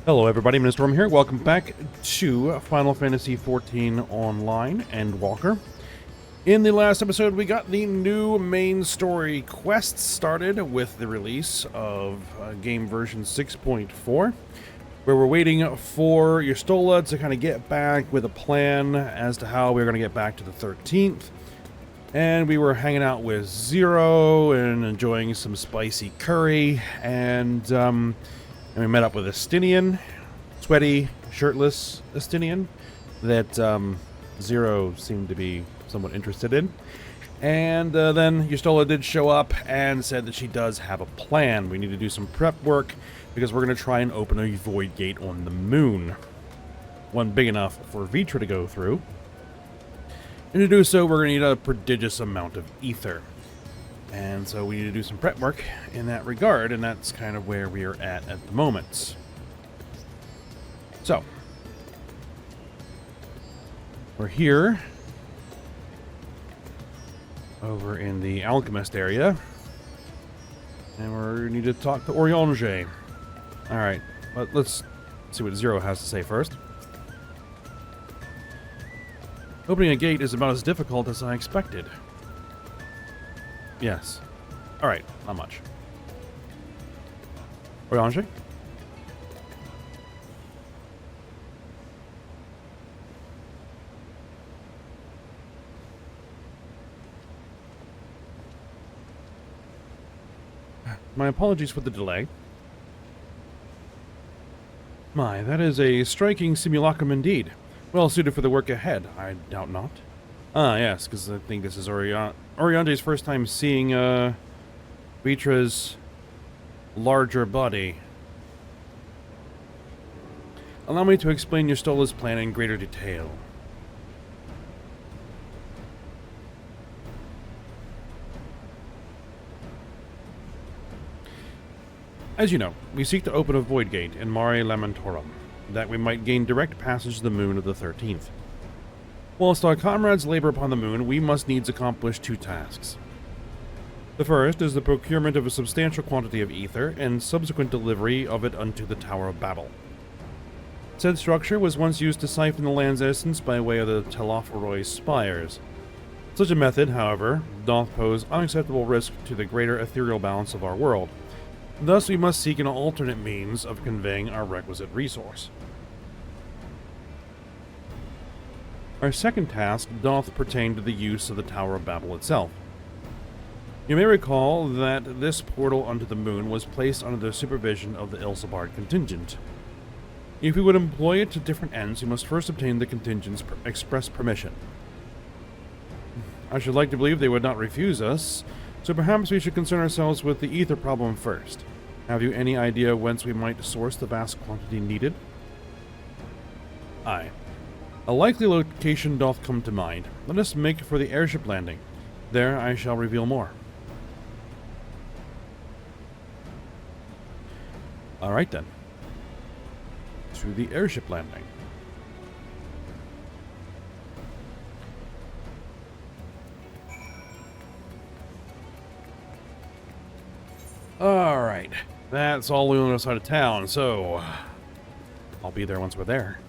Hello everybody, Mr. Storm here. Welcome back to Final Fantasy XIV Online Endwalker. In the last episode, we got the new main story quests started with the release of game version 6.4, where we're waiting for Eorzea to kind of get back with a plan as to how we're going to get back to the 13th. And we were hanging out with Zero and enjoying some spicy curry, and we met up with Estinian, sweaty, shirtless Estinian, that Zero seemed to be somewhat interested in. And then Eorzea did show up and said that she does have a plan. We need to do some prep work because we're going to try and open a void gate on the moon. One big enough for Vitra to go through. And to do so, we're going to need a prodigious amount of ether. And so we need to do some prep work in that regard, and that's kind of where we are at the moment. So, we're here, over in the Alchemist area, and we need to talk to Eorzea. Alright, let's see what Zero has to say first. Opening a gate is about as difficult as I expected. Yes. Alright, not much. Eorzea? My apologies for the delay. My, that is a striking simulacrum indeed. Well suited for the work ahead, I doubt not. Ah, yes, because I think this is Orionde's first time seeing Vitra's larger body. Allow me to explain Eorzea's plan in greater detail. As you know, we seek to open a void gate in Mare Lamentorum, that we might gain direct passage to the moon of the 13th. Whilst our comrades labor upon the moon, we must needs accomplish two tasks. The first is the procurement of a substantial quantity of ether, and subsequent delivery of it unto the Tower of Babel. Said structure was once used to siphon the land's essence by way of the Telophoroi spires. Such a method, however, doth pose unacceptable risk to the greater ethereal balance of our world. Thus we must seek an alternate means of conveying our requisite resource. Our second task doth pertain to the use of the Tower of Babel itself. You may recall that this portal unto the moon was placed under the supervision of the Ilsabard contingent. If we would employ it to different ends, we must first obtain the contingent's express permission. I should like to believe they would not refuse us, so perhaps we should concern ourselves with the ether problem first. Have you any idea whence we might source the vast quantity needed? Aye. A likely location doth come to mind. Let us make for the airship landing. There I shall reveal more. Alright then. To the airship landing. Alright. That's all the other side of town, so I'll be there once we're there.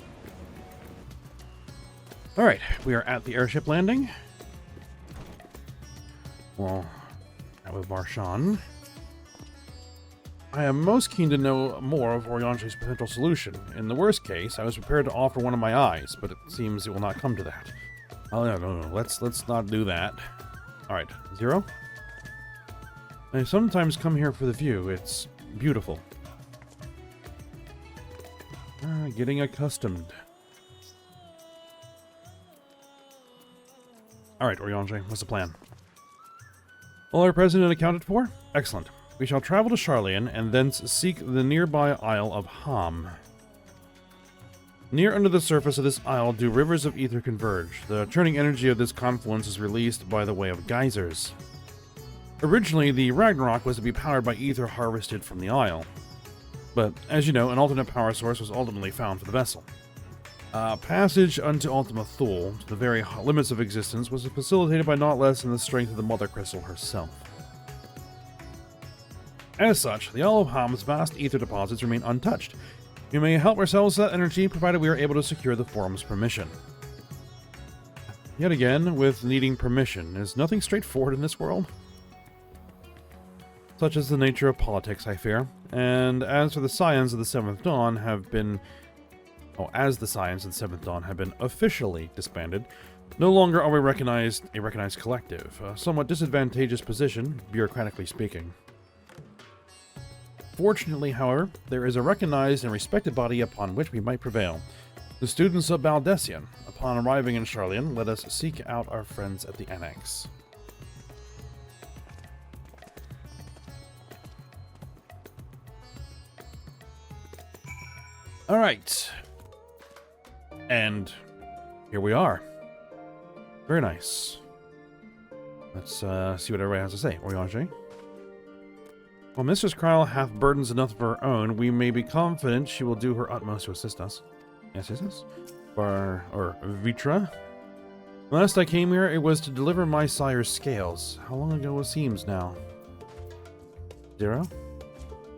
Alright, we are at the airship landing. Well, out with Barshan. I am most keen to know more of Orionde's potential solution. In the worst case, I was prepared to offer one of my eyes, but it seems it will not come to that. Oh, no. Let's not do that. Alright, Zero? I sometimes come here for the view. It's beautiful. Getting accustomed. Alright, Eorzea, what's the plan? All our president accounted for? Excellent. We shall travel to Sharlayan, and thence seek the nearby isle of Haam. Near under the surface of this isle do rivers of ether converge. The churning energy of this confluence is released by the way of geysers. Originally, the Ragnarok was to be powered by ether harvested from the isle. But, as you know, an alternate power source was ultimately found for the vessel. Passage unto Ultima Thule, to the very limits of existence, was facilitated by not less than the strength of the Mother Crystal herself. As such, the Isle of Haam's vast ether deposits remain untouched. We may help ourselves to that energy, provided we are able to secure the forum's permission. Yet again, with needing permission, is nothing straightforward in this world? Such is the nature of politics, I fear. And as for the Scions of the Seventh Dawn have been... as the Scions of the Seventh Dawn have been officially disbanded, no longer are we a recognized collective. A somewhat disadvantageous position, bureaucratically speaking. Fortunately, however, there is a recognized and respected body upon which we might prevail. The students of Baldessian. Upon arriving in Charlian, let us seek out our friends at the Annex. Alright. And here we are. Very nice. Let's see what everybody has to say. Oriange? While Mistress Kryl hath burdens enough of her own, we may be confident she will do her utmost to assist us. Yes. Or Vitra? Last I came here, it was to deliver my sire's scales. How long ago was Haam's now? 0?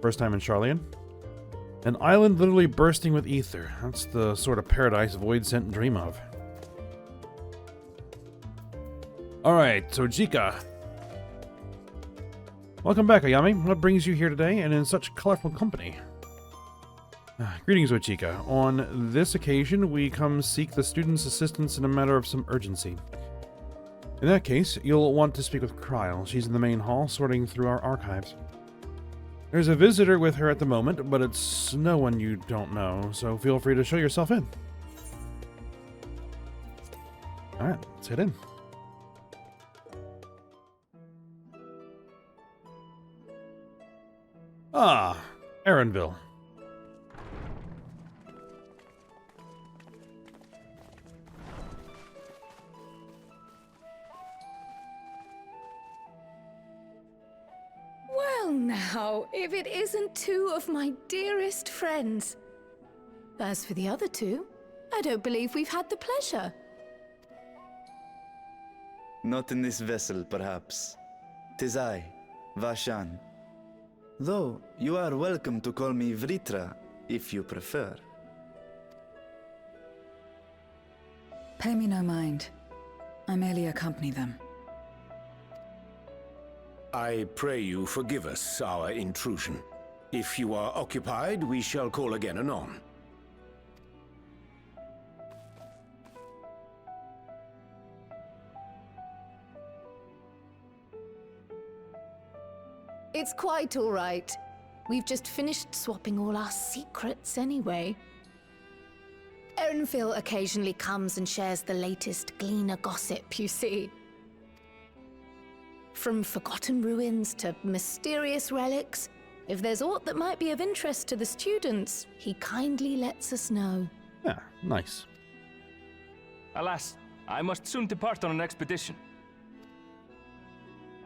First time in Charlian? An island literally bursting with ether. That's the sort of paradise Void sent dream of. Alright, so Jika. Welcome back, Ayami. What brings you here today and in such colorful company? Greetings, Ochika. On this occasion, we come seek the student's assistance in a matter of some urgency. In that case, you'll want to speak with Kryl. She's in the main hall, sorting through our archives. There's a visitor with her at the moment, but it's no one you don't know, so feel free to show yourself in. Alright, let's head in. Ah, Erenville. Well now, if it isn't two of my dearest friends. As for the other two, I don't believe we've had the pleasure. Not in this vessel, perhaps. 'Tis I, Vashan. Though, you are welcome to call me Vritra, if you prefer. Pay me no mind. I merely accompany them. I pray you forgive us our intrusion. If you are occupied, we shall call again anon. It's quite all right. We've just finished swapping all our secrets anyway. Erenville occasionally comes and shares the latest Gleaner gossip, you see. From forgotten ruins to mysterious relics, if there's aught that might be of interest to the students, he kindly lets us know. Yeah, nice. Alas, I must soon depart on an expedition.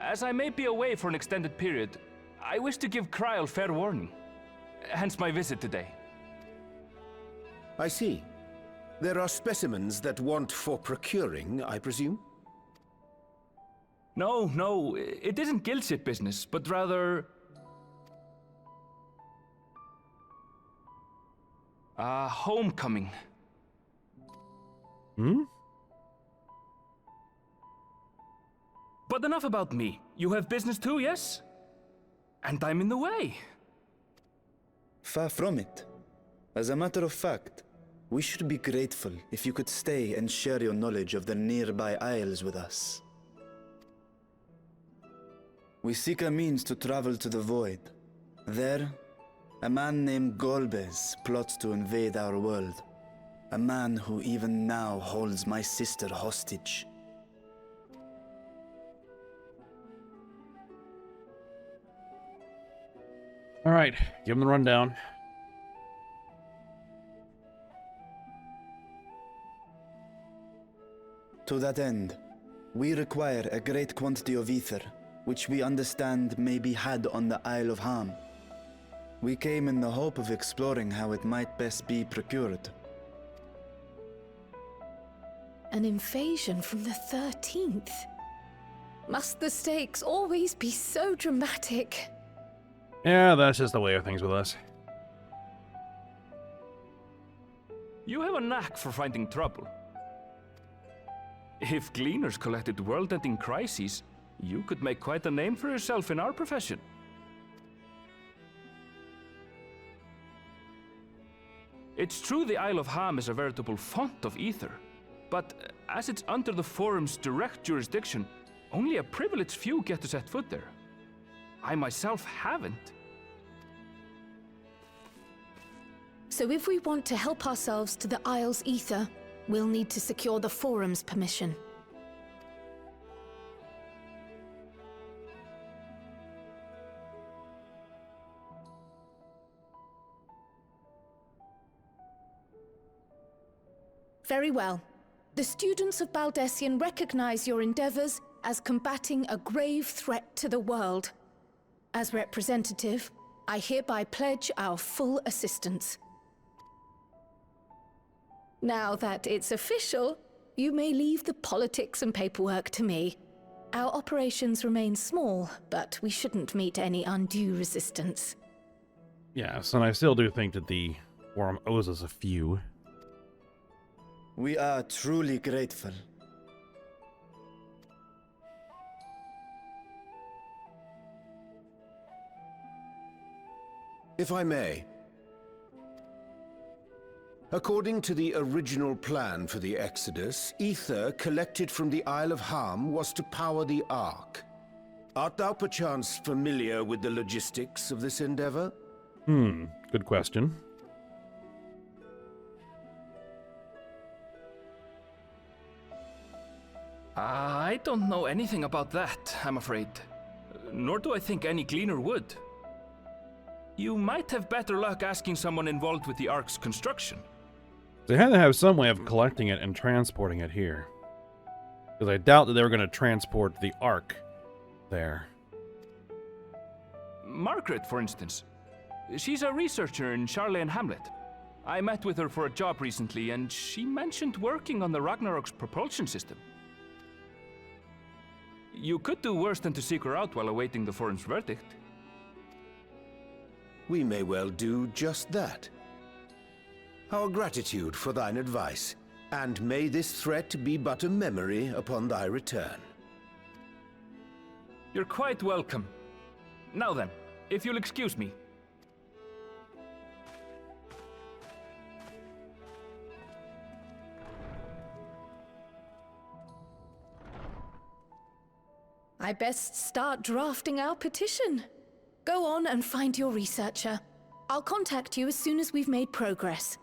As I may be away for an extended period, I wish to give Kryl fair warning. Hence my visit today. I see. There are specimens that want for procuring, I presume? No, it isn't guild ship business, but rather... homecoming. Hmm? But enough about me. You have business too, yes? And I'm in the way. Far from it. As a matter of fact, we should be grateful if you could stay and share your knowledge of the nearby isles with us. We seek a means to travel to the Void. There, a man named Golbez plots to invade our world. A man who even now holds my sister hostage. Alright, give him the rundown. To that end, we require a great quantity of ether, which we understand may be had on the Isle of Haam. We came in the hope of exploring how it might best be procured. An invasion from the 13th. Must the stakes always be so dramatic? Yeah, that's just the way of things with us. You have a knack for finding trouble. If gleaners collected world-ending crises, you could make quite a name for yourself in our profession. It's true the Isle of Haam is a veritable font of ether, but as it's under the Forum's direct jurisdiction, only a privileged few get to set foot there. I myself haven't. So if we want to help ourselves to the Isle's ether, we'll need to secure the Forum's permission. Very well. The students of Baldessian recognize your endeavors as combating a grave threat to the world. As representative, I hereby pledge our full assistance. Now that it's official, you may leave the politics and paperwork to me. Our operations remain small, but we shouldn't meet any undue resistance. Yes, and I still do think that the Forum owes us a few. We are truly grateful. If I may. According to the original plan for the Exodus, ether collected from the Isle of Haam was to power the Ark. Art thou perchance familiar with the logistics of this endeavor? Good question. I don't know anything about that, I'm afraid. Nor do I think any gleaner would. You might have better luck asking someone involved with the Ark's construction. They had to have some way of collecting it and transporting it here. Because I doubt that they were going to transport the Ark there. Margaret, for instance. She's a researcher in Charley and Hamlet. I met with her for a job recently, and she mentioned working on the Ragnarok's propulsion system. You could do worse than to seek her out while awaiting the Forum's verdict. We may well do just that. Our gratitude for thine advice, and may this threat be but a memory upon thy return. You're quite welcome. Now then, if you'll excuse me. I best start drafting our petition. Go on and find your researcher. I'll contact you as soon as we've made progress.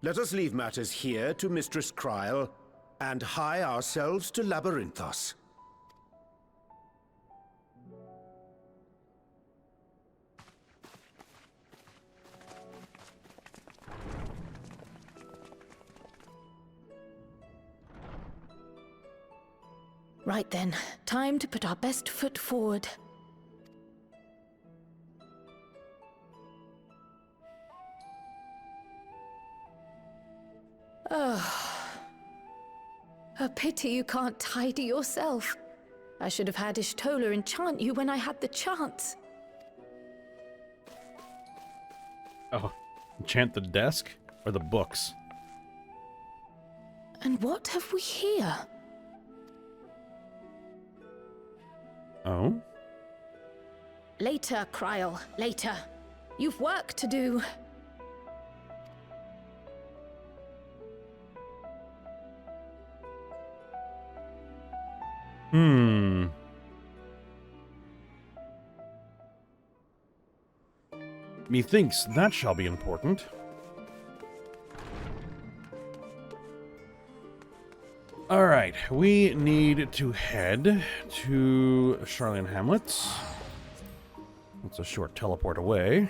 Let us leave matters here to Mistress Kryl, and hie ourselves to Labyrinthos. Right then, time to put our best foot forward. Oh. A pity you can't tidy yourself. I should have had Ishtola enchant you when I had the chance. Oh, enchant the desk? Or the books? And what have we here? Oh? Later, Kryl, later. You've work to do. Methinks that shall be important. Alright, we need to head to Charley and Hamlet. That's a short teleport away.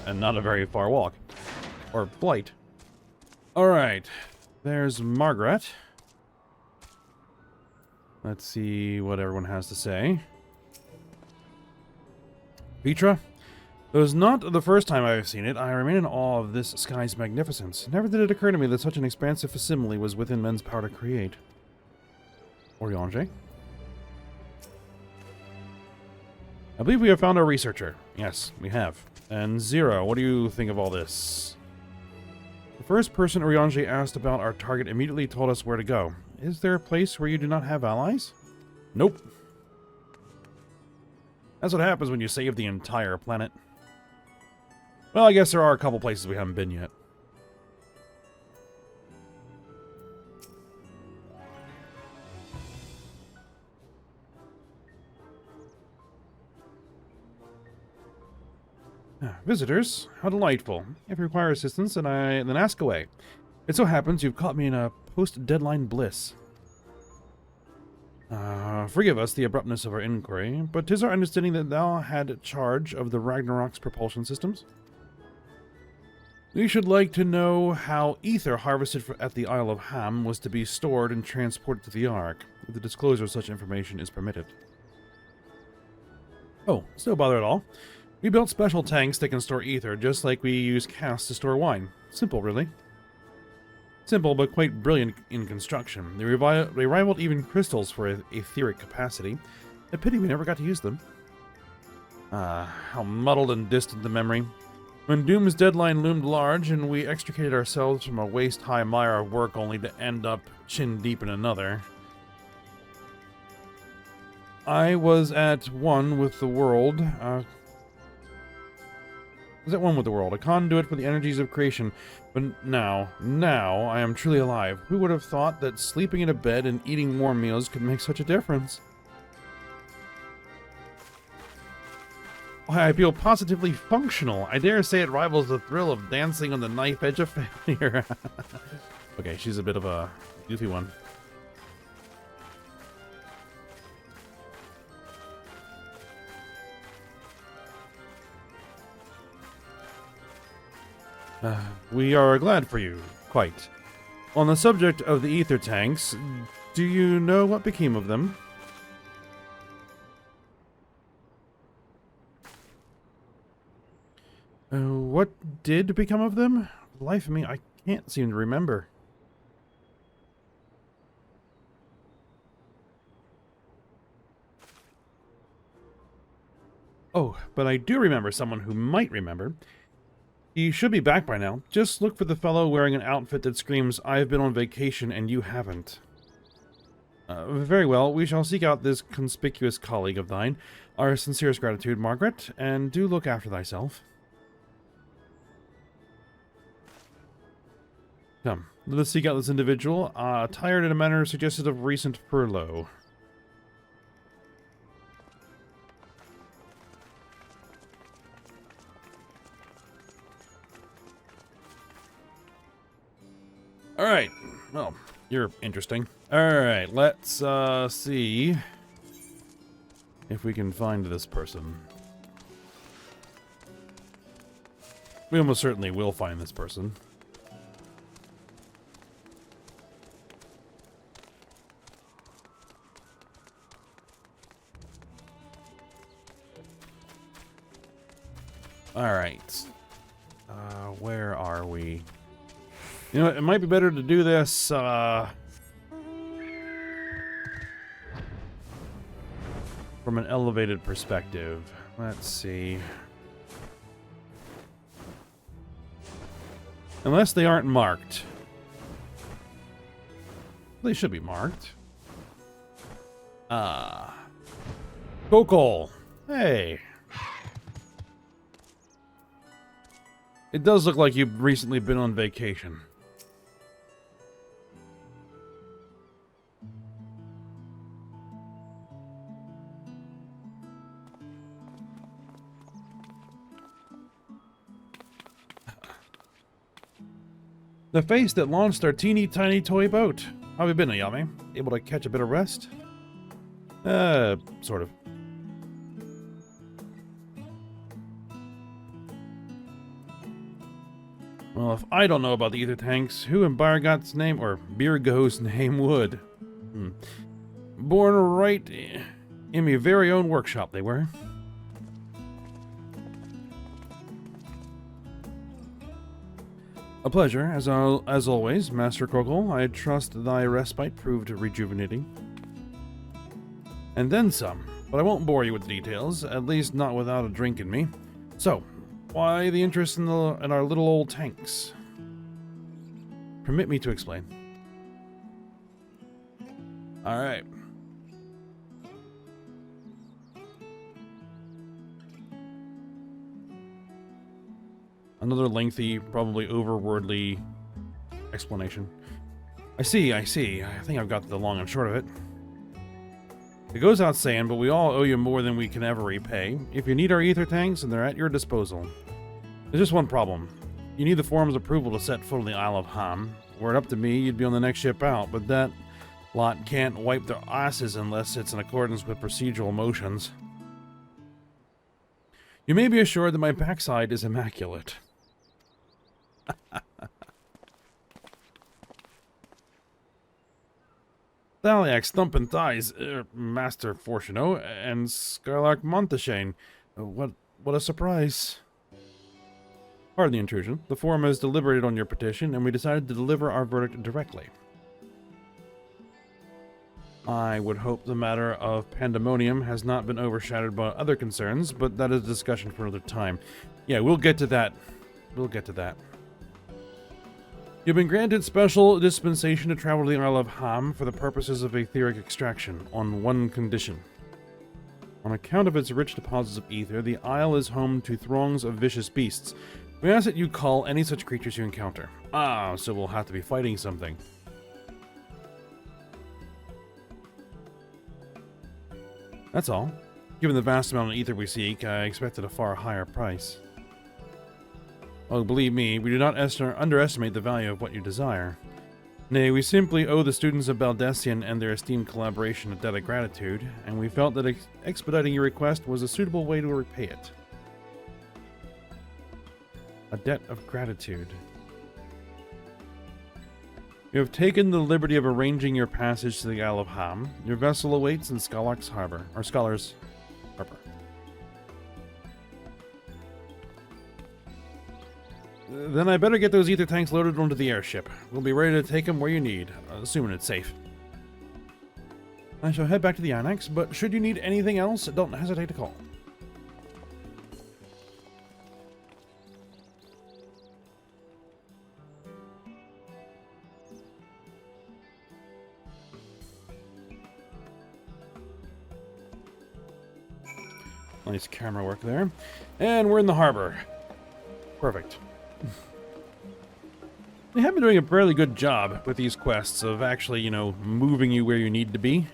And not a very far walk. Or flight. Alright. There's Margaret. Let's see what everyone has to say. Petra, Though it's not the first time I've seen it, I remain in awe of this sky's magnificence. Never did it occur to me that such an expansive facsimile was within men's power to create. Eorzea? I believe we have found our researcher. Yes, we have. And Zero, what do you think of all this? The first person Eorzea asked about our target immediately told us where to go. Is there a place where you do not have allies? Nope. That's what happens when you save the entire planet. Well, I guess there are a couple places we haven't been yet. Visitors, how delightful. If you require assistance, then ask away. It so happens you've caught me in a post-deadline bliss. Forgive us the abruptness of our inquiry, but 'tis our understanding that thou had charge of the Ragnarok's propulsion systems. We should like to know how ether harvested at the Isle of Haam was to be stored and transported to the Ark, if the disclosure of such information is permitted. Oh, it's no bother at all. We built special tanks that can store ether, just like we use casks to store wine. Simple, really. Simple, but quite brilliant in construction. They rivaled even crystals for etheric capacity. A pity we never got to use them. How muddled and distant the memory. When Doom's deadline loomed large, and we extricated ourselves from a waist-high mire of work only to end up chin-deep in another. I was at one with the world, a conduit for the energies of creation, but now I am truly alive. Who would have thought that sleeping in a bed and eating warm meals could make such a difference? I feel positively functional. I dare say it rivals the thrill of dancing on the knife edge of failure. Okay, she's a bit of a goofy one. We are glad for you, quite. On the subject of the ether tanks, do you know what became of them? What did become of them? For the life of me, I can't seem to remember. Oh, but I do remember someone who might remember. He should be back by now. Just look for the fellow wearing an outfit that screams, "I've been on vacation and you haven't." Very well, we shall seek out this conspicuous colleague of thine. Our sincerest gratitude, Margaret, and do look after thyself. Come, let us seek out this individual, attired in a manner suggestive of recent furlough. Alright, well, you're interesting. Alright, let's see if we can find this person. We almost certainly will find this person. Alright. Where are we? You know, it might be better to do this, from an elevated perspective. Let's see. Unless they aren't marked. They should be marked. Kokol. Hey. It does look like you've recently been on vacation. The face that launched our teeny tiny toy boat. How have you been, Ayame? Able to catch a bit of rest? Sort of. Well, if I don't know about the ether tanks, who in Birgot's name, or Birgo's name, would? Born right in my very own workshop, they were. A pleasure, as always, Master Krogel. I trust thy respite proved rejuvenating. And then some, but I won't bore you with the details, at least not without a drink in me. So, why the interest in our little old tanks? Permit me to explain. Alright. Another lengthy, probably overwordly explanation. I see. I think I've got the long and short of it. It goes without saying, but we all owe you more than we can ever repay. If you need our ether tanks, then they're at your disposal. There's just one problem. You need the forum's approval to set foot on the Isle of Haam. Were it up to me, you'd be on the next ship out, but that lot can't wipe their asses unless it's in accordance with procedural motions. You may be assured that my backside is immaculate. Thaliak's thumping thighs, Master Fortuno, and Skylark Montashane. What a surprise. Pardon the intrusion. The forum has deliberated on your petition, and we decided to deliver our verdict directly. I would hope the matter of pandemonium has not been overshadowed by other concerns, but that is a discussion for another time. Yeah, we'll get to that. You've been granted special dispensation to travel to the Isle of Haam for the purposes of etheric extraction, on one condition. On account of its rich deposits of ether, the isle is home to throngs of vicious beasts. We ask that you call any such creatures you encounter. Ah, so we'll have to be fighting something. That's all. Given the vast amount of ether we seek, I expected a far higher price. Oh, believe me, we do not underestimate the value of what you desire. Nay, we simply owe the students of Baldessian and their esteemed collaboration a debt of gratitude, and we felt that expediting your request was a suitable way to repay it. A debt of gratitude. You have taken the liberty of arranging your passage to the Isle of Haam. Your vessel awaits in Scholar's Harbor. Then I better get those ether tanks loaded onto the airship. We'll be ready to take them where you need, assuming it's safe. I shall head back to the annex, but should you need anything else, don't hesitate to call. Nice camera work there. And we're in the harbor. Perfect. They have been doing a fairly good job with these quests of actually, you know, moving you where you need to be.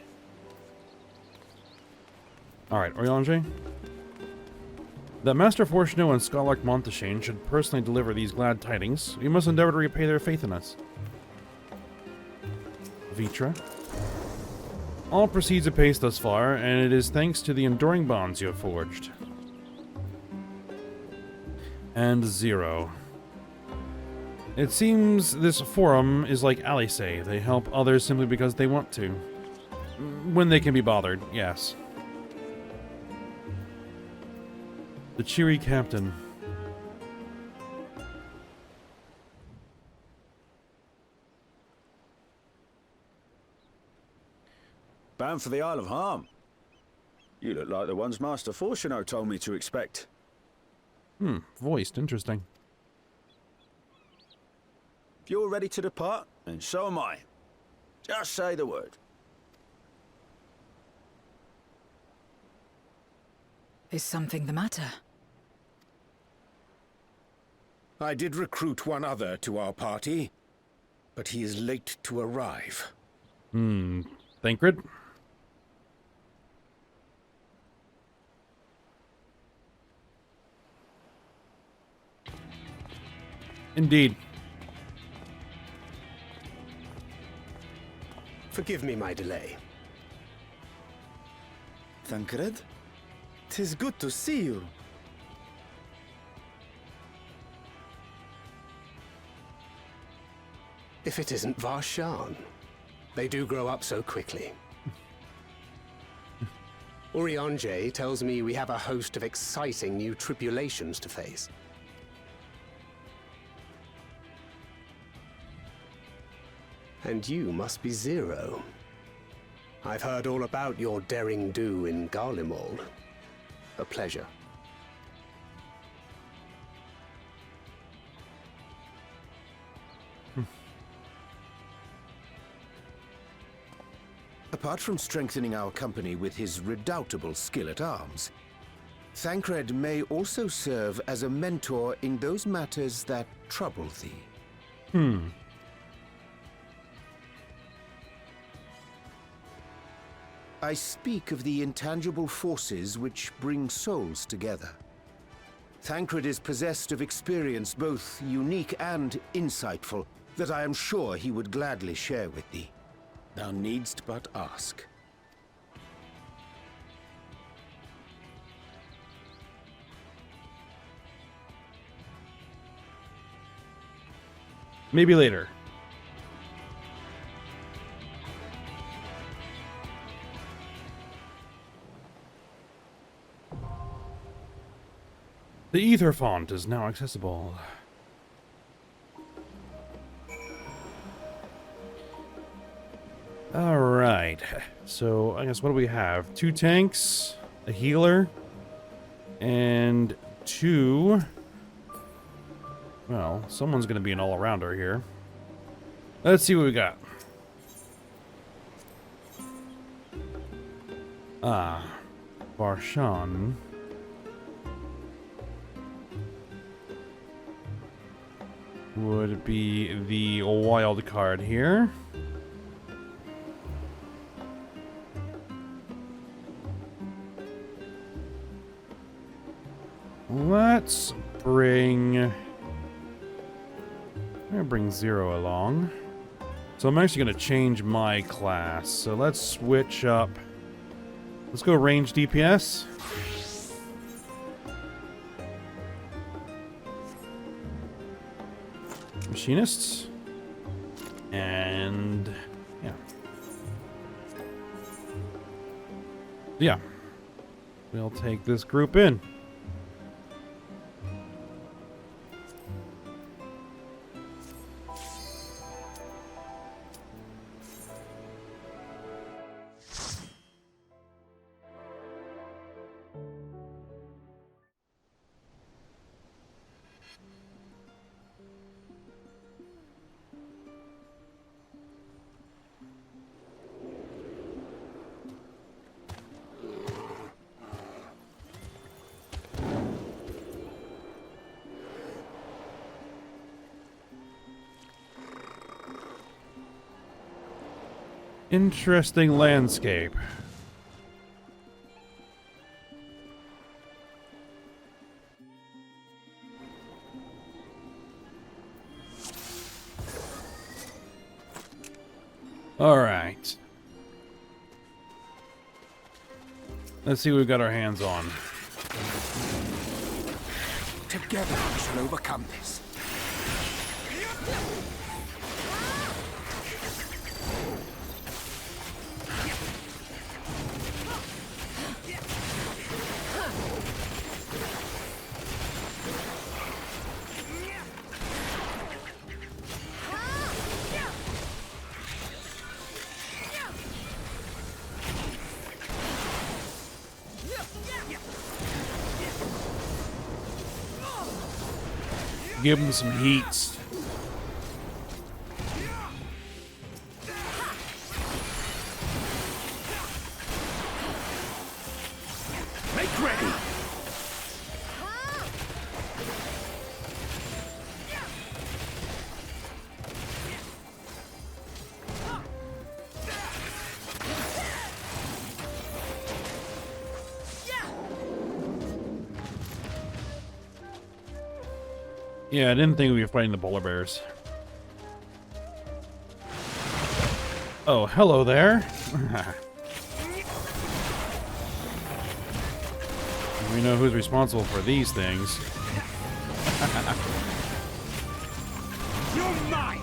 Alright, Eorzea. That Master Fortuno and Skylark Montashane should personally deliver these glad tidings. We must endeavor to repay their faith in us. Vitra. All proceeds apace thus far, and it is thanks to the enduring bonds you have forged. And Zero. It seems this forum is like Alice. They help others simply because they want to. When they can be bothered, yes. The cheery captain. Bound for the Isle of Haam. You look like the ones Master Fortuno told me to expect. Voiced. Interesting. If you're ready to depart, and so am I. Just say the word. Is something the matter? I did recruit one other to our party, but he is late to arrive. Thancred? Indeed. Forgive me my delay. Thancred? 'Tis good to see you. If it isn't Varshan. They do grow up so quickly. Eorzea tells me we have a host of exciting new tribulations to face. And you must be Zero. I've heard all about your daring do in Garlemald. A pleasure. Apart from strengthening our company with his redoubtable skill at arms, Thancred may also serve as a mentor in those matters that trouble thee. I speak of the intangible forces which bring souls together. Thancred is possessed of experience both unique and insightful that I am sure he would gladly share with thee. Thou needst but ask. Maybe later. The Ether font is now accessible. Alright, so I guess what do we have? 2 tanks, a healer, and 2... Well, someone's going to be an all-arounder here. Let's see what we got. Barshan. Would be the wild card here. Let's bring... I'm gonna bring Zero along. So I'm actually gonna change my class. So let's switch up. Let's go range DPS. Machinists. And yeah. We'll take this group in. Interesting landscape. All right. Let's see what we've got our hands on. Together we shall overcome this. Give him some heats. Make ready! Yeah, I didn't think we'd be fighting the polar bears. Oh, hello there. We know who's responsible for these things. You're mine!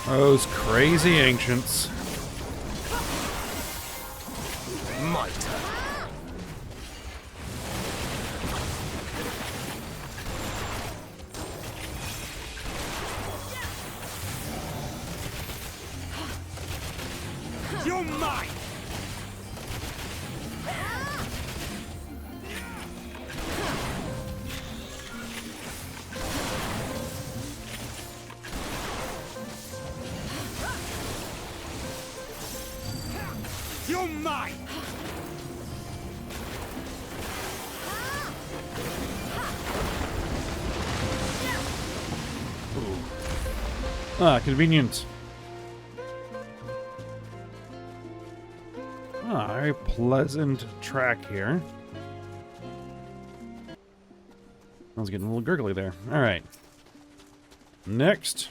Those crazy ancients. My turn. You're mine! You're mine! Ah, convenient. Ah, very pleasant track here. I was getting a little gurgly there. All right. Next.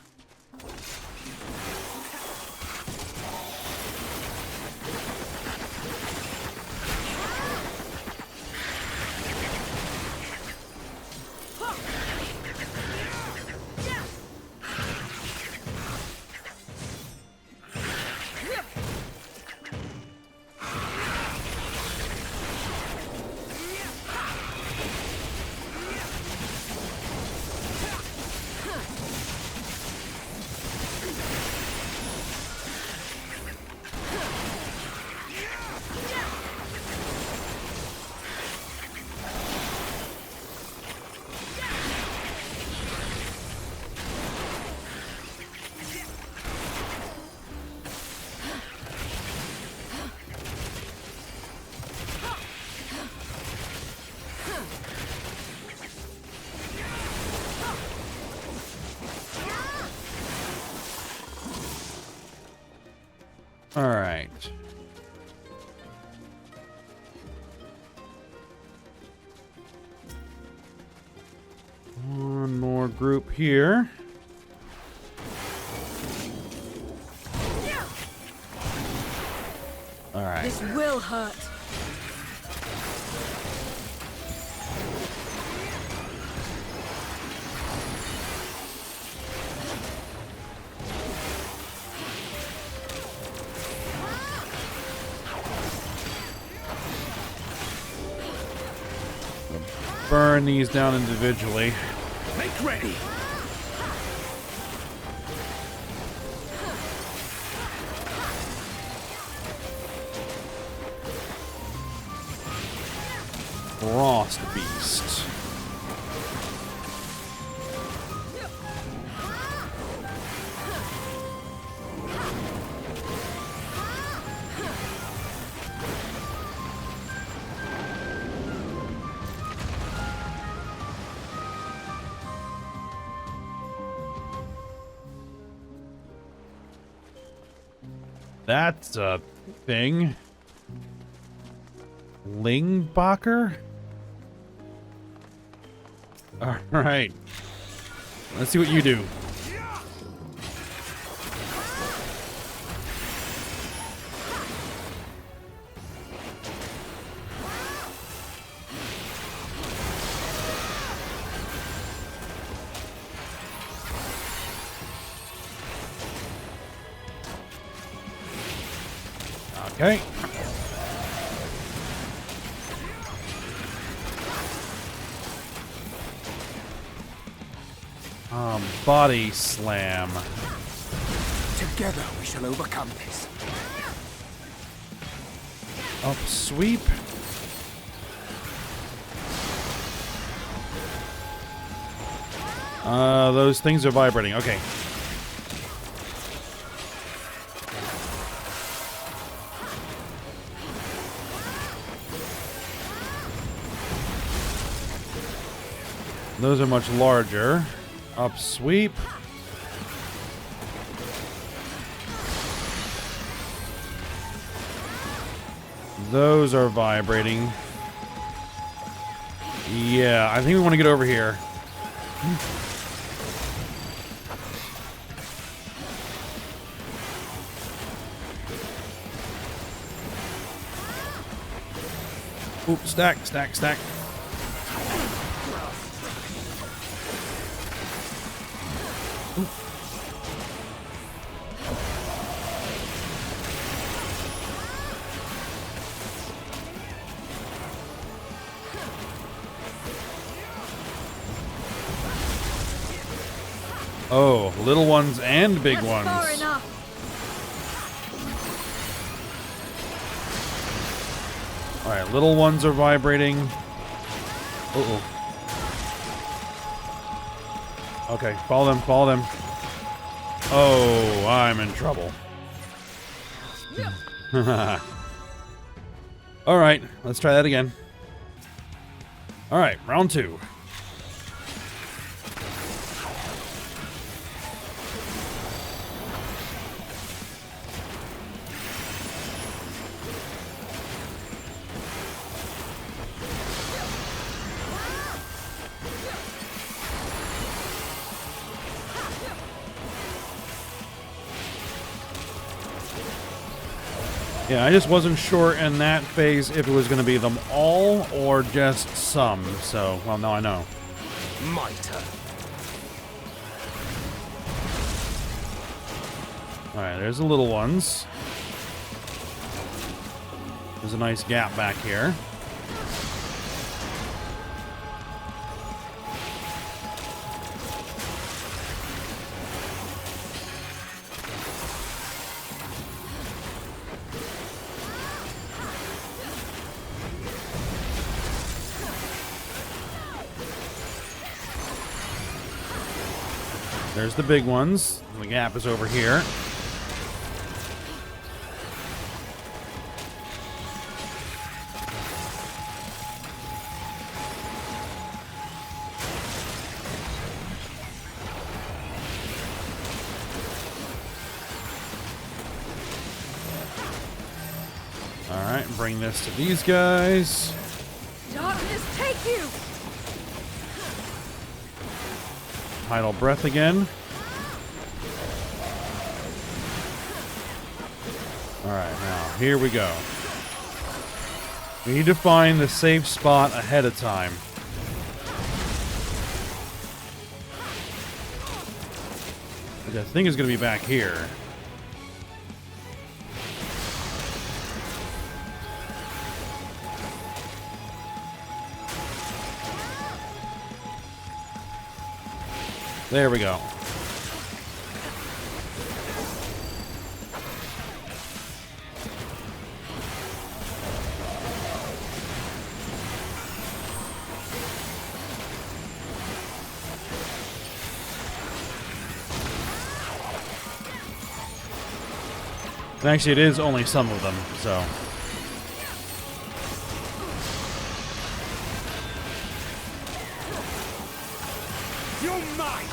All right. One more group here. All right. This will hurt. Burn these down individually. Make ready! Frost Beast. That's a thing. Lingbacher? Alright. Let's see what you do. Okay. Body slam. Together we shall overcome this. Up sweep. Those things are vibrating. Okay. Those are much larger. Up sweep. Those are vibrating. Yeah, I think we want to get over here. Oop, stack, stack, stack. Oh, little ones and big ones. Far enough. Alright, little ones are vibrating. Uh-oh. Okay, follow them, follow them. Oh, I'm in trouble. Alright, let's try that again. Alright, round 2. Yeah, I just wasn't sure in that phase if it was going to be them all or just some. So, well, now I know. My turn. Alright, there's the little ones. There's a nice gap back here. There's the big ones. The gap is over here. Alright, bring this to these guys. Darkness, take you! Tidal breath again. Alright, now, here we go. We need to find the safe spot ahead of time. Which I think is going to be back here. There we go. And actually, it is only some of them, so. You're mine!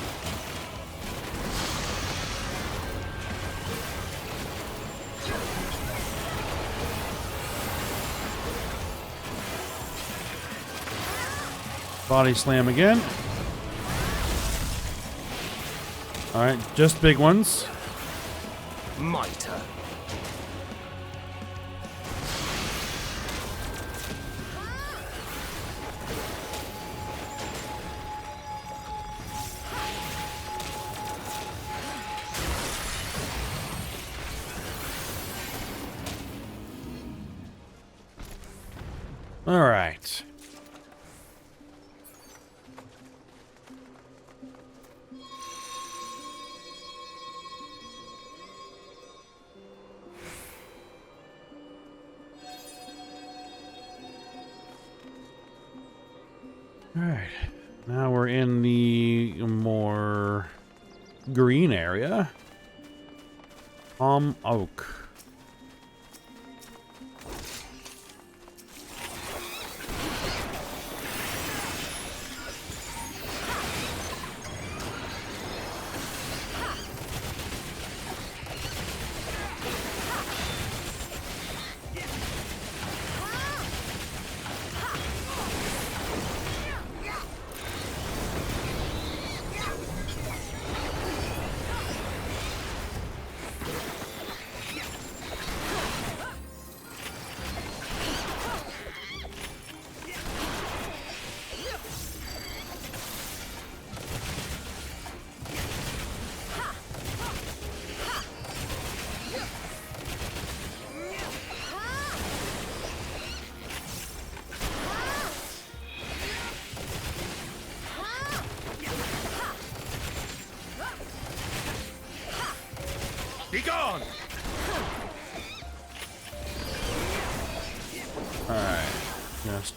Body slam again. Alright, just big ones. My turn. All right. All right. Now we're in the more green area. Haam Oak.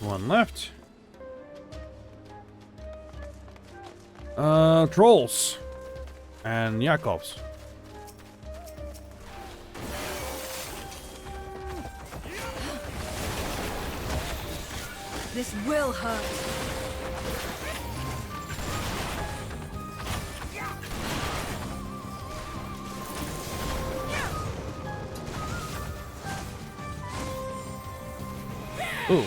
One left. Trolls. And Jakobs. This will hurt. Ooh.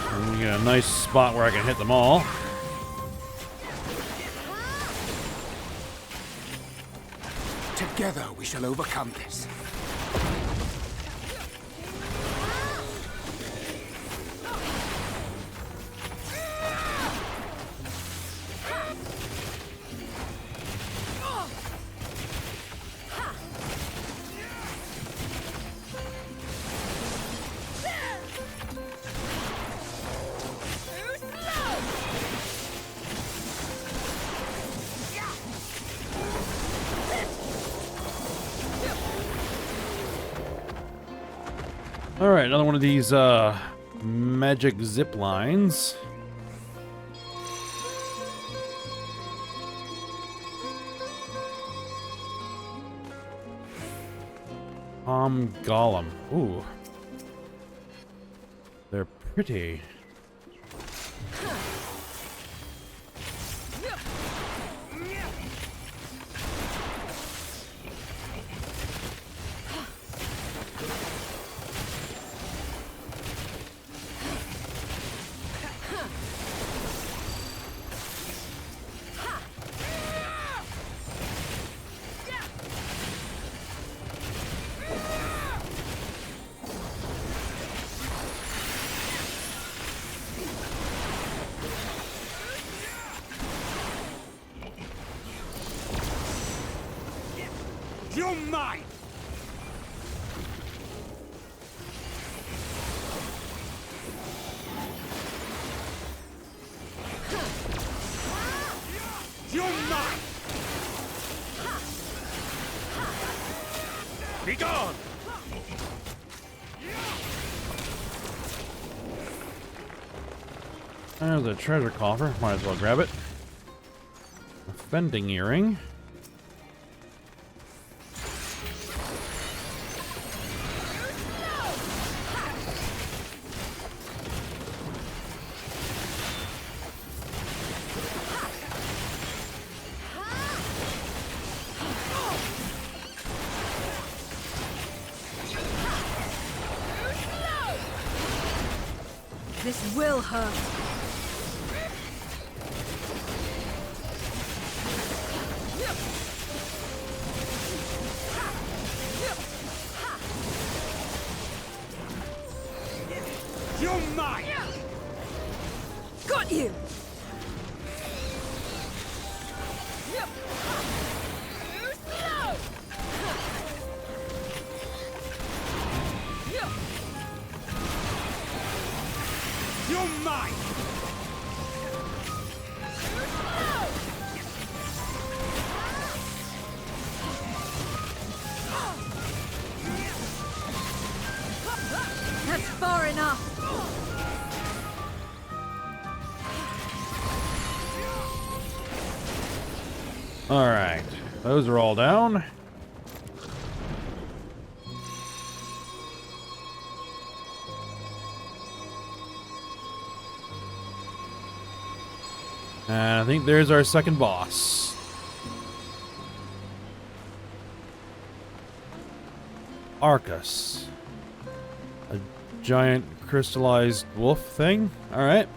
And we get a nice spot where I can hit them all. Together we shall overcome this. Alright, another one of these magic zip lines. Haam Golem. Ooh. They're pretty. You're mine! You're mine! Be gone! There's a treasure coffer. Might as well grab it. A fending earring. This will hurt. You're mine! Got you! You're mine! That's far enough. All right, those are all down. And I think there's our second boss. Arcus. A giant crystallized wolf thing. All right.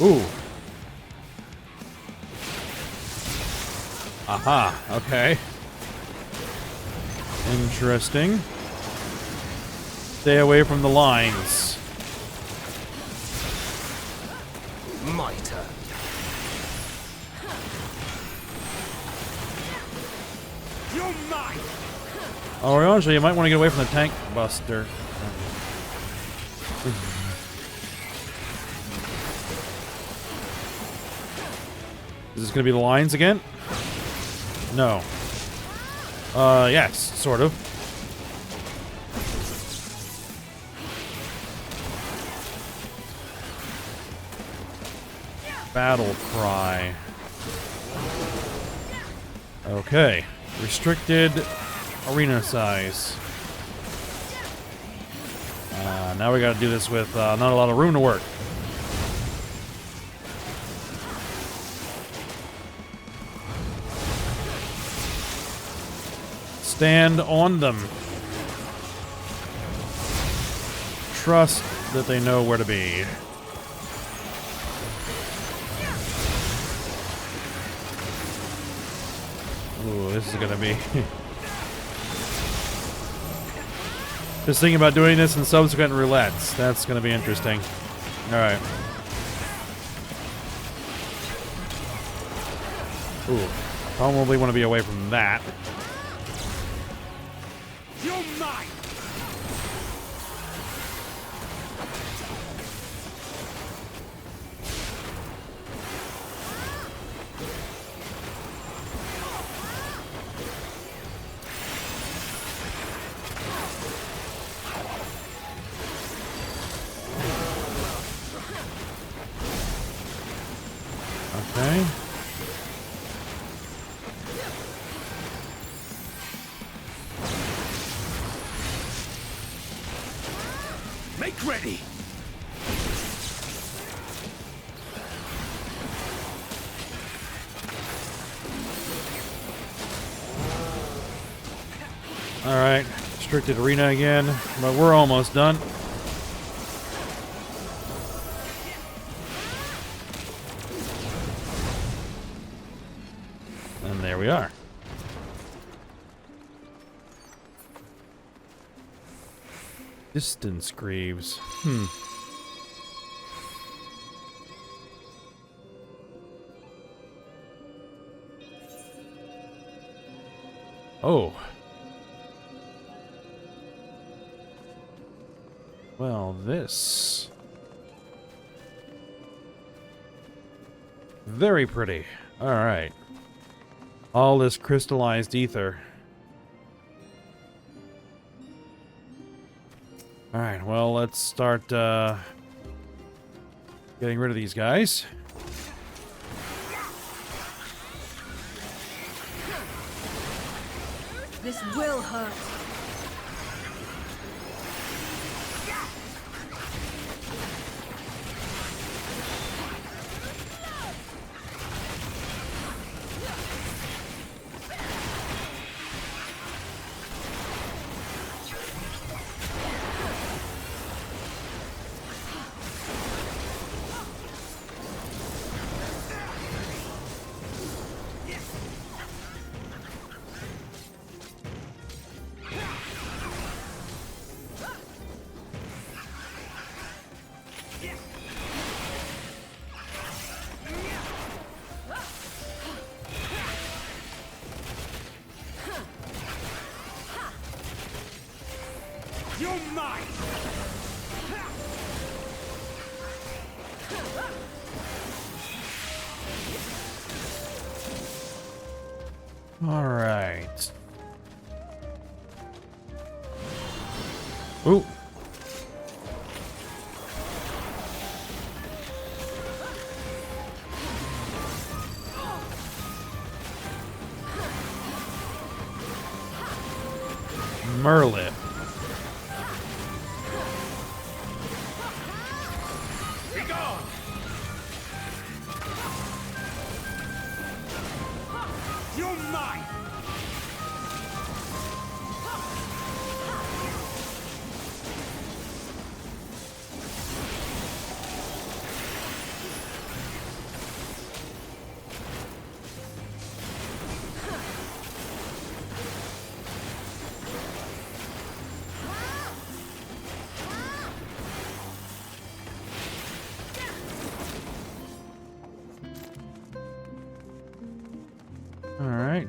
Ooh. Aha, okay. Interesting. Stay away from the lines. Mitre. You're mine. Oh, actually, you might want to get away from the tank buster. Is this going to be the lines again? No. Yes, sort of. Battle cry. Okay. Restricted arena size. Now we gotta do this with not a lot of room to work. Stand on them. Trust that they know where to be. Ooh, this is gonna be... Just thinking about doing this in subsequent roulettes. That's gonna be interesting. Alright. Ooh. Probably want to be away from that. You're mine. Okay. Make ready. Alright. Restricted arena again. But we're almost done. And there we are. Distance greaves. Oh. Well, this... Very pretty. Alright. All this crystallized ether. Alright, well, let's start getting rid of these guys. This will hurt. You're mine. All right. Ooh. Merlin. Be gone. You're mine.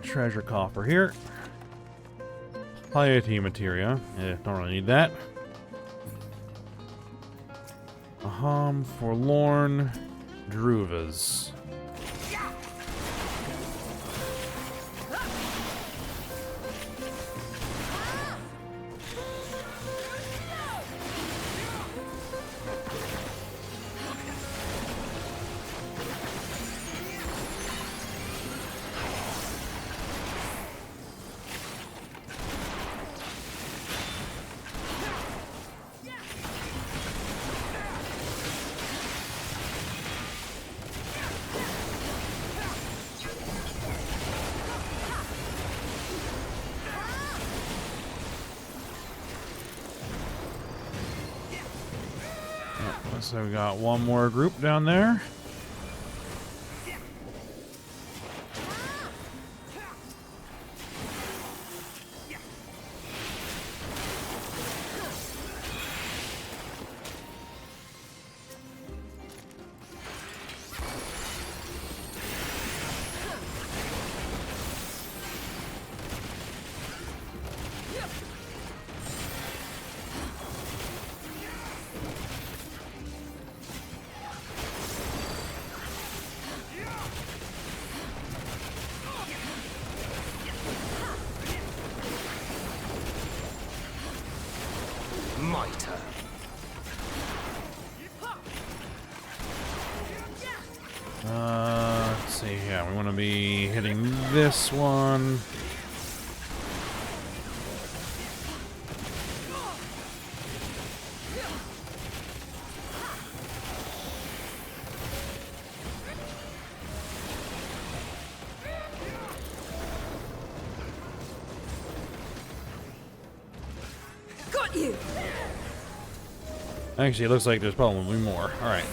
treasure coffer here. Piety materia. Don't really need that. A Haam, forlorn, Druvas. So we got one more group down there. Let's see. Yeah, we want to be hitting this one. Got you. Actually, it looks like there's probably more. All right.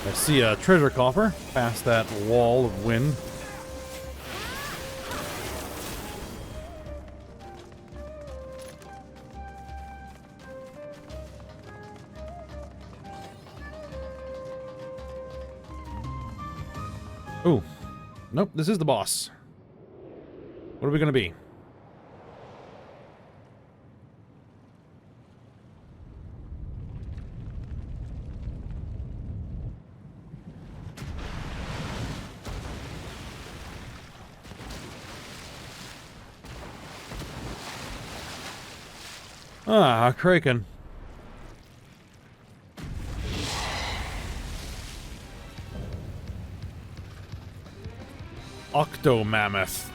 I see a treasure coffer past that wall of wind. Ooh. Nope, this is the boss. What are we gonna be? Ah, a Kraken. Octomammoth.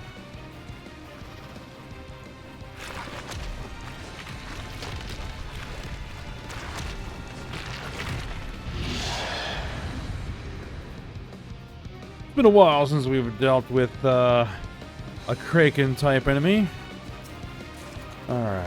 It's been a while since we've dealt with a Kraken type enemy. Alright.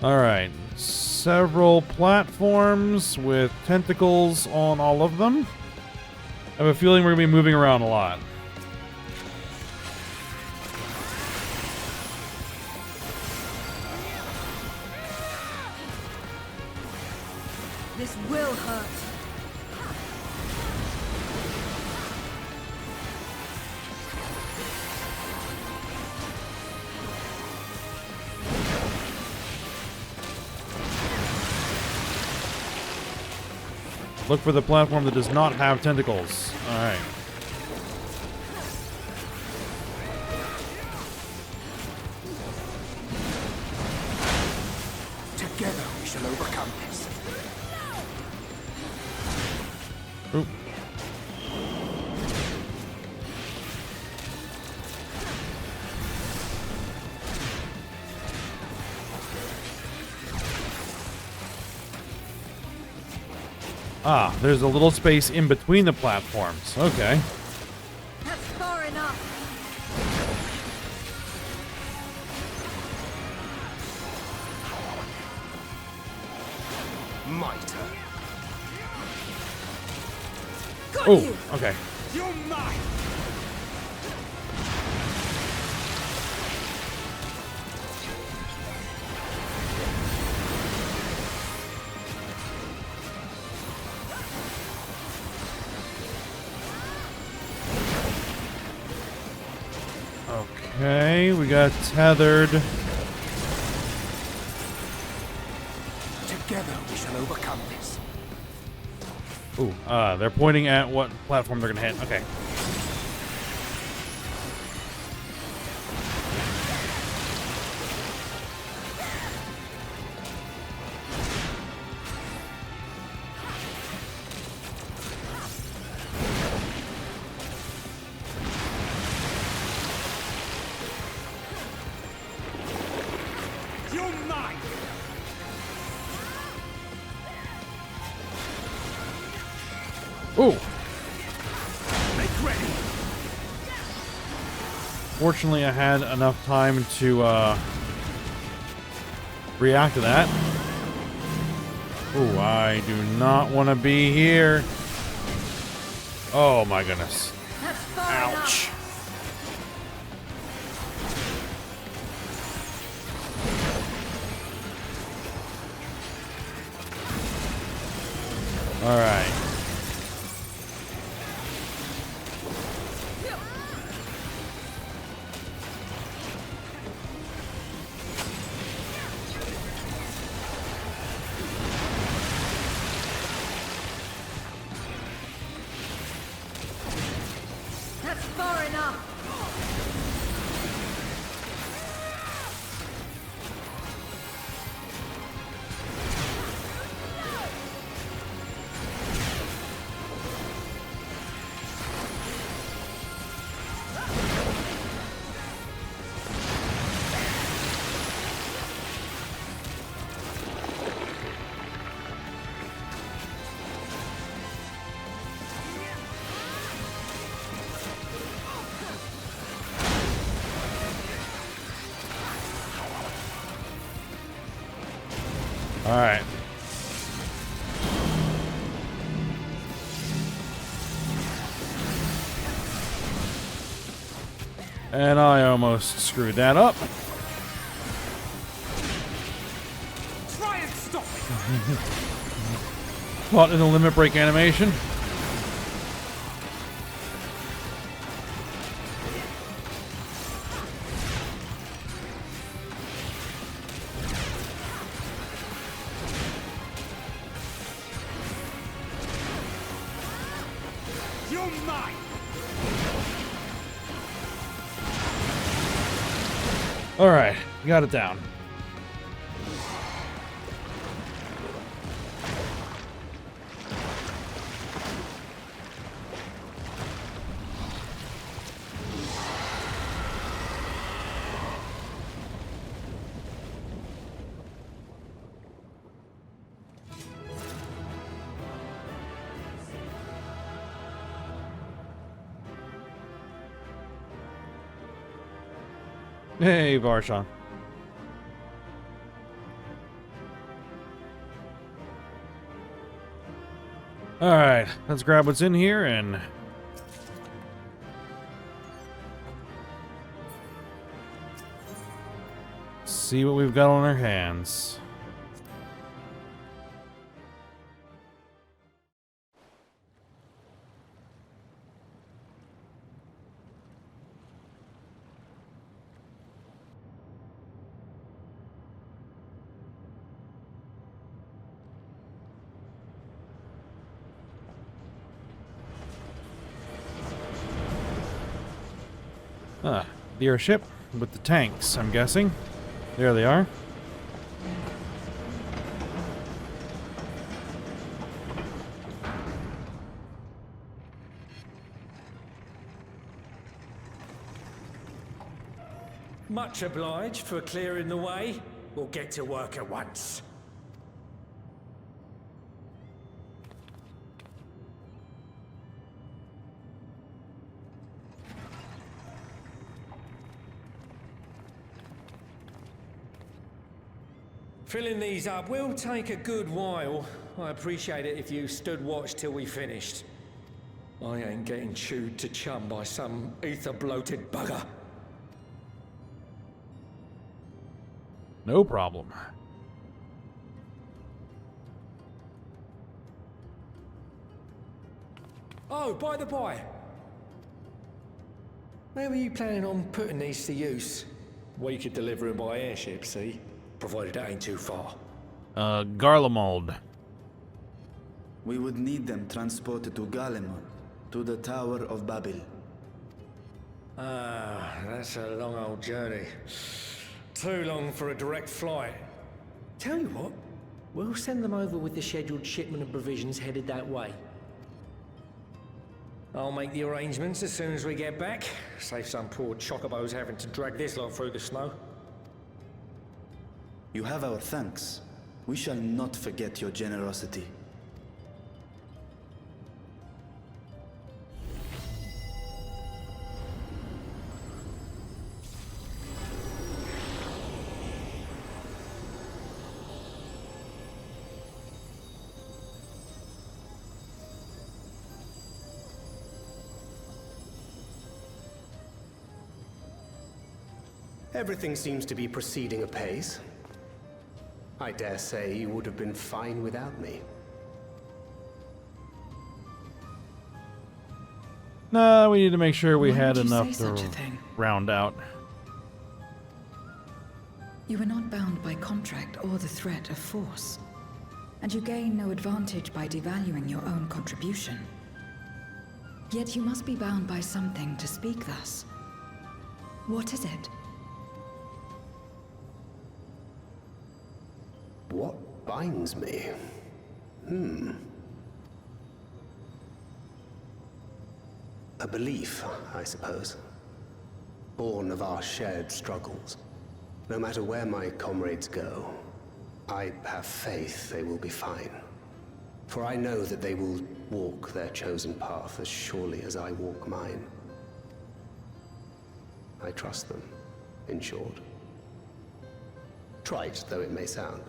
Alright, several platforms with tentacles on all of them. I have a feeling we're going to be moving around a lot. This will hurt. Look for the platform that does not have tentacles. Alright. Together we shall overcome this. Oop. Ah, there's a little space in between the platforms. Okay. That's far enough. My turn. Got Oh, you. okay. You're mine. Okay, we got tethered. Together we shall overcome this. Ooh, they're pointing at what platform they're gonna hit. Okay. Ooh. Make ready. Fortunately, I had enough time to react to that. Ooh, I do not want to be here. Oh my goodness. Ouch. All right. That's far enough. All right. And I almost screwed that up. Try and stop it. Caught in the limit break animation. You're mine. All right, got it down. Hey, Varshan. Alright, let's grab what's in here and... see what we've got on our hands. Ah, the airship with the tanks, I'm guessing. There they are. Much obliged for clearing the way. We'll get to work at once. Filling these up will take a good while. I appreciate it if you stood watch till we finished. I ain't getting chewed to chum by some ether-bloated bugger. No problem. Oh, by the by. Where were you planning on putting these to use? We could deliver them by airship, see? Provided it ain't too far. Garlemald. We would need them transported to Garlemald, to the Tower of Babel. Ah, that's a long old journey. Too long for a direct flight. Tell you what, we'll send them over with the scheduled shipment of provisions headed that way. I'll make the arrangements as soon as we get back. Save some poor chocobos having to drag this lot through the snow. You have our thanks. We shall not forget your generosity. Everything seems to be proceeding apace. I dare say you would have been fine without me. Nah, we need to make sure we Why had would you enough say to such a thing? round out. You were not bound by contract or the threat of force. And you gain no advantage by devaluing your own contribution. Yet you must be bound by something to speak thus. What is it? What binds me? A belief, I suppose. Born of our shared struggles. No matter where my comrades go, I have faith they will be fine. For I know that they will walk their chosen path as surely as I walk mine. I trust them, in short. Trite though it may sound.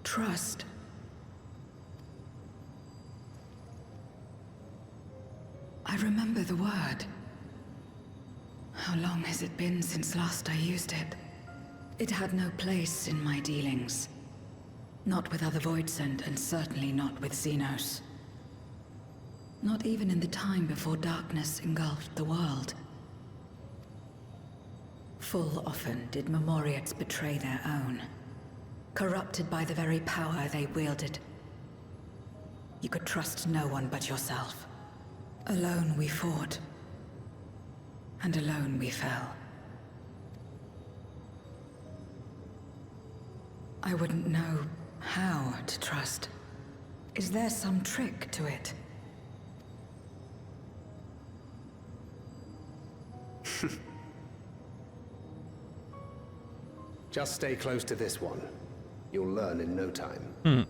Trust. I remember the word. How long has it been since last I used it? It had no place in my dealings. Not with other Voidsent, and certainly not with Xenos. Not even in the time before darkness engulfed the world. Full often did Memoriates betray their own. Corrupted by the very power they wielded. You could trust no one but yourself. Alone we fought. And alone we fell. I wouldn't know how to trust. Is there some trick to it? Just stay close to this one. You'll learn in no time.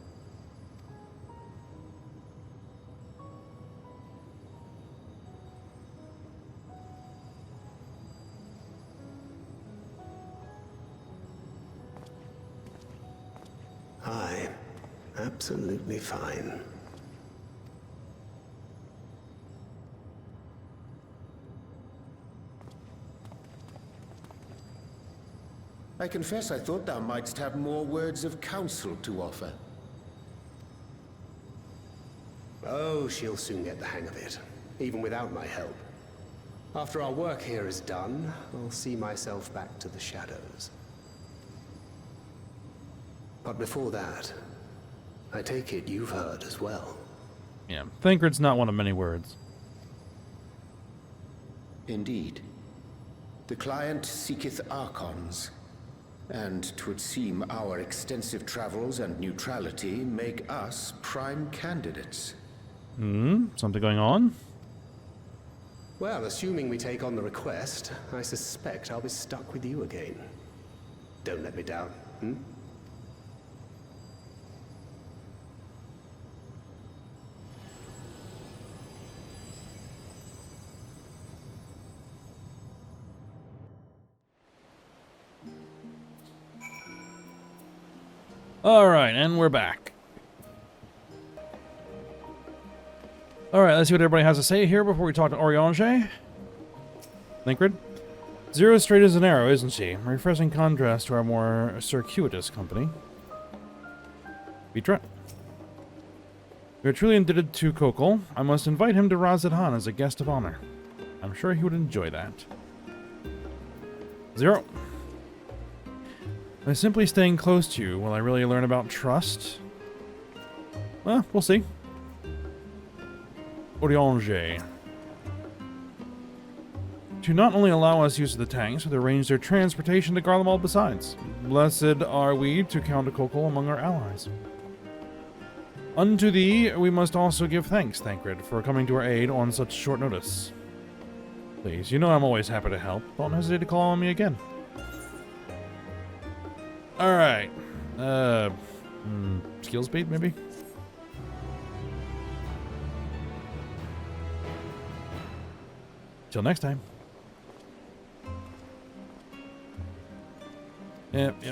Aye, absolutely fine. I confess I thought thou mightst have more words of counsel to offer. Oh, she'll soon get the hang of it, even without my help. After our work here is done, I'll see myself back to the shadows. But before that, I take it you've heard as well. Yeah, Thancred's not one of many words. Indeed. The client seeketh Archons, and 'twould seem our extensive travels and neutrality make us prime candidates. Something going on? Well, assuming we take on the request, I suspect I'll be stuck with you again. Don't let me down, Alright, and we're back. Alright, let's see what everybody has to say here before we talk to Eorzea. Thancred? Zero straight as an arrow, isn't she? Refreshing contrast to our more circuitous company. Vitra? We are truly indebted to Kokol. I must invite him to Razadhan as a guest of honor. I'm sure he would enjoy that. 0. By simply staying close to you, will I really learn about trust? Well, we'll see. Eorzea. To not only allow us use of the tanks, but arrange their transportation to Garlemald besides. Blessed are we to count Kokol among our allies. Unto thee we must also give thanks, Thancred, for coming to our aid on such short notice. Please, you know I'm always happy to help. Don't hesitate to call on me again. Alright. Skills bait, maybe? Till next time. Yep.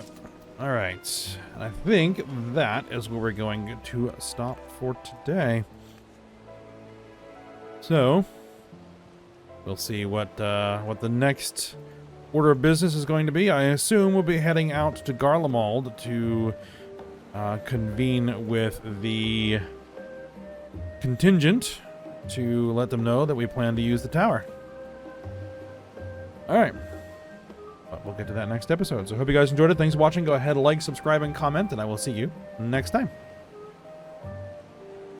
Alright. I think that is where we're going to stop for today. So, we'll see what the next order of business is going to be. I assume we'll be heading out to Garlemald to convene with the contingent to let them know that we plan to use the tower. Alright. But we'll get to that next episode. So I hope you guys enjoyed it. Thanks for watching. Go ahead, like, subscribe, and comment, and I will see you next time.